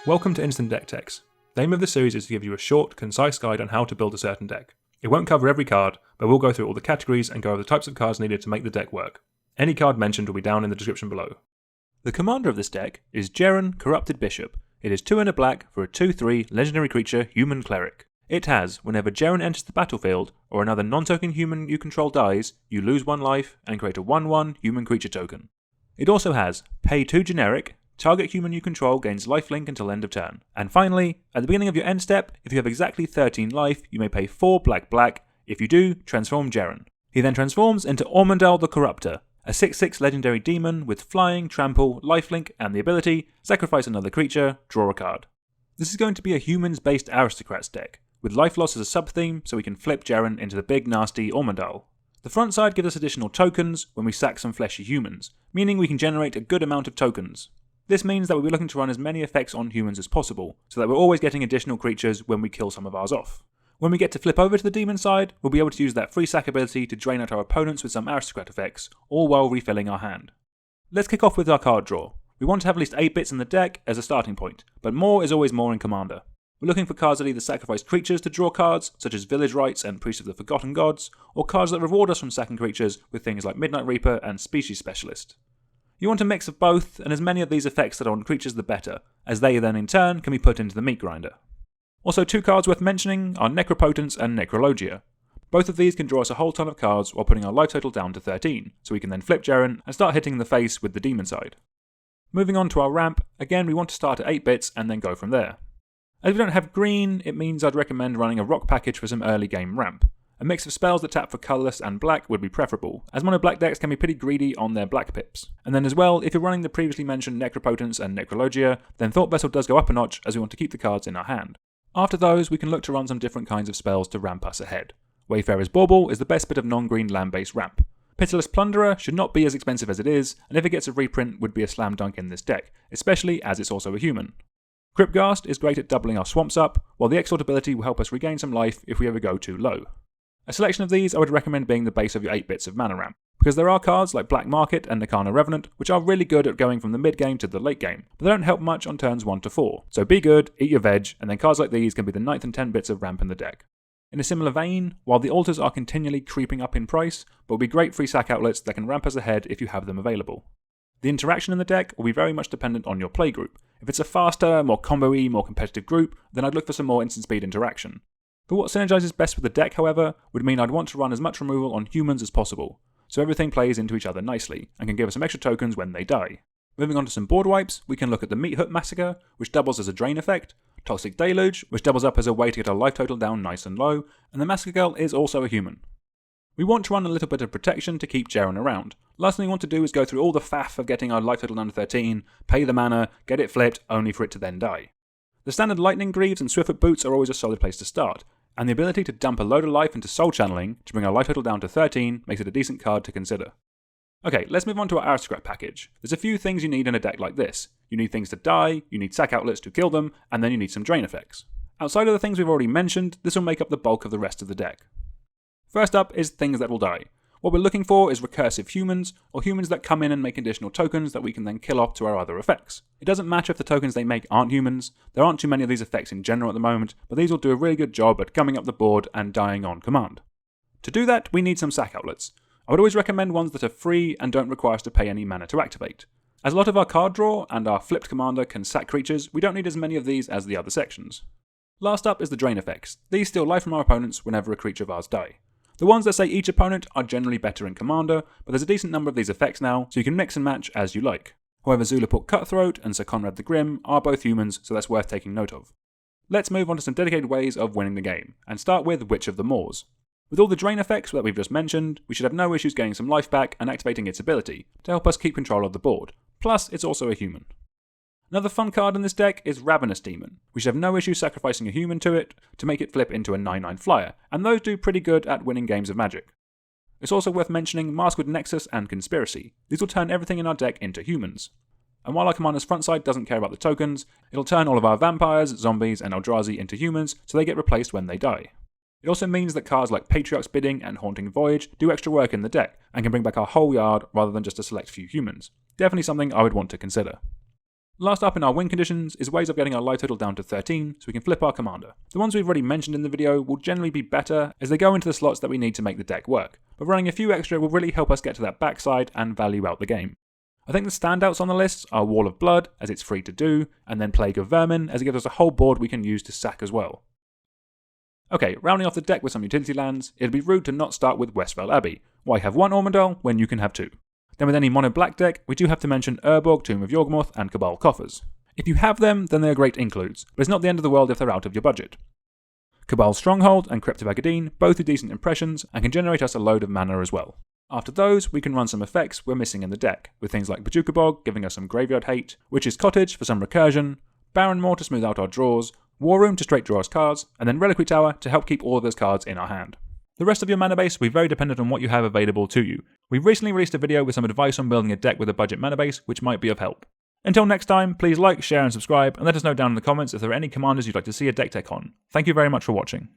Welcome to Instant Deck Techs. The aim of this series is to give you a short, concise guide on how to build a certain deck. It won't cover every card, but we'll go through all the categories and go over the types of cards needed to make the deck work. Any card mentioned will be down in the description below. The commander of this deck is Jerren, Corrupted Bishop. It is 2 and a black for a 2/3 legendary creature human cleric. It has, whenever Jerren enters the battlefield, or another non-token human you control dies, you lose 1 life and create a 1/1 human creature token. It also has, pay 2 generic, target human you control gains lifelink until end of turn. And finally, at the beginning of your end step, if you have exactly 13 life, you may pay 4 black. If you do, transform Jerren. He then transforms into Ormendahl the Corruptor, a 6/6 legendary demon with flying, trample, lifelink, and the ability sacrifice another creature, draw a card. This is going to be a humans-based aristocrats deck, with life loss as a sub-theme so we can flip Jerren into the big nasty Ormendahl. The front side gives us additional tokens when we sack some fleshy humans, meaning we can generate a good amount of tokens. This means that we'll be looking to run as many effects on humans as possible, so that we're always getting additional creatures when we kill some of ours off. When we get to flip over to the demon side, we'll be able to use that free sack ability to drain out our opponents with some aristocrat effects, all while refilling our hand. Let's kick off with our card draw. We want to have at least 8 bits in the deck as a starting point, but more is always more in Commander. We're looking for cards that either sacrifice creatures to draw cards, such as Village Rites and Priest of the Forgotten Gods, or cards that reward us from sacking creatures with things like Midnight Reaper and Species Specialist. You want a mix of both, and as many of these effects that are on creatures the better, as they then in turn can be put into the meat grinder. Also, 2 cards worth mentioning are Necropotence and Necrologia. Both of these can draw us a whole ton of cards while putting our life total down to 13, so we can then flip Jerren and start hitting the face with the demon side. Moving on to our ramp, again we want to start at 8 bits and then go from there. As we don't have green, it means I'd recommend running a rock package for some early game ramp. A mix of spells that tap for colourless and black would be preferable, as mono black decks can be pretty greedy on their black pips. And then as well, if you're running the previously mentioned Necropotence and Necrologia, then Thought Vessel does go up a notch as we want to keep the cards in our hand. After those, we can look to run some different kinds of spells to ramp us ahead. Wayfarer's Bauble is the best bit of non-green land-based ramp. Pitiless Plunderer should not be as expensive as it is, and if it gets a reprint would be a slam dunk in this deck, especially as it's also a human. Cryptghast is great at doubling our swamps up, while the Exalt ability will help us regain some life if we ever go too low. A selection of these I would recommend being the base of your 8 bits of mana ramp, because there are cards like Black Market and Nakana Revenant which are really good at going from the mid game to the late game, but they don't help much on turns 1 to 4, so be good, eat your veg, and then cards like these can be the 9th and 10th bits of ramp in the deck. In a similar vein, while the altars are continually creeping up in price, but will be great free sack outlets that can ramp us ahead if you have them available. The interaction in the deck will be very much dependent on your playgroup. If it's a faster, more combo-y, more competitive group, then I'd look for some more instant speed interaction. But what synergizes best with the deck, however, would mean I'd want to run as much removal on humans as possible, so everything plays into each other nicely, and can give us some extra tokens when they die. Moving on to some board wipes, we can look at the Meat Hut Massacre, which doubles as a drain effect, Toxic Deluge, which doubles up as a way to get our life total down nice and low, and the Massacre Girl is also a human. We want to run a little bit of protection to keep Jerren around. Last thing we want to do is go through all the faff of getting our life total down to 13, pay the mana, get it flipped, only for it to then die. The standard Lightning Greaves and Swiftfoot Boots are always a solid place to start, and the ability to dump a load of life into Soul Channeling to bring our life total down to 13 makes it a decent card to consider. Okay, let's move on to our aristocrat package. There's a few things you need in a deck like this. You need things to die, you need sack outlets to kill them, and then you need some drain effects. Outside of the things we've already mentioned, this will make up the bulk of the rest of the deck. First up is things that will die. What we're looking for is recursive humans, or humans that come in and make additional tokens that we can then kill off to our other effects. It doesn't matter if the tokens they make aren't humans, there aren't too many of these effects in general at the moment, but these will do a really good job at coming up the board and dying on command. To do that, we need some sack outlets. I would always recommend ones that are free and don't require us to pay any mana to activate. As a lot of our card draw and our flipped commander can sack creatures, we don't need as many of these as the other sections. Last up is the drain effects. These steal life from our opponents whenever a creature of ours die. The ones that say each opponent are generally better in Commander, but there's a decent number of these effects now, so you can mix and match as you like. However, Zulaport Cutthroat and Sir Conrad the Grim are both humans, so that's worth taking note of. Let's move on to some dedicated ways of winning the game, and start with Witch of the Moors. With all the drain effects that we've just mentioned, we should have no issues getting some life back and activating its ability, to help us keep control of the board. Plus, it's also a human. Another fun card in this deck is Ravenous Demon. We should have no issue sacrificing a human to it to make it flip into a 9/9 flyer, and those do pretty good at winning games of Magic. It's also worth mentioning Maskwood Nexus and Conspiracy. These will turn everything in our deck into humans. And while our commander's front side doesn't care about the tokens, it'll turn all of our vampires, zombies, and Eldrazi into humans, so they get replaced when they die. It also means that cards like Patriarch's Bidding and Haunting Voyage do extra work in the deck, and can bring back our whole yard rather than just a select few humans. Definitely something I would want to consider. Last up in our win conditions is ways of getting our life total down to 13 so we can flip our commander. The ones we've already mentioned in the video will generally be better as they go into the slots that we need to make the deck work, but running a few extra will really help us get to that backside and value out the game. I think the standouts on the lists are Wall of Blood, as it's free to do, and then Plague of Vermin, as it gives us a whole board we can use to sack as well. Okay, rounding off the deck with some utility lands, it'd be rude to not start with Westvale Abbey. Why have one Ormendahl when you can have two? Then with any mono black deck, we do have to mention Urborg, Tomb of Yawgmoth, and Cabal Coffers. If you have them, then they are great includes, but it's not the end of the world if they're out of your budget. Cabal Stronghold and Crypt of Agadeen both are decent impressions and can generate us a load of mana as well. After those, we can run some effects we're missing in the deck, with things like Bajuka Bog giving us some graveyard hate, Witch's Cottage for some recursion, Barrenmoor to smooth out our draws, War Room to straight draw us cards, and then Reliquary Tower to help keep all of those cards in our hand. The rest of your mana base will be very dependent on what you have available to you. We've recently released a video with some advice on building a deck with a budget mana base, which might be of help. Until next time, please like, share and subscribe, and let us know down in the comments if there are any commanders you'd like to see a deck tech on. Thank you very much for watching.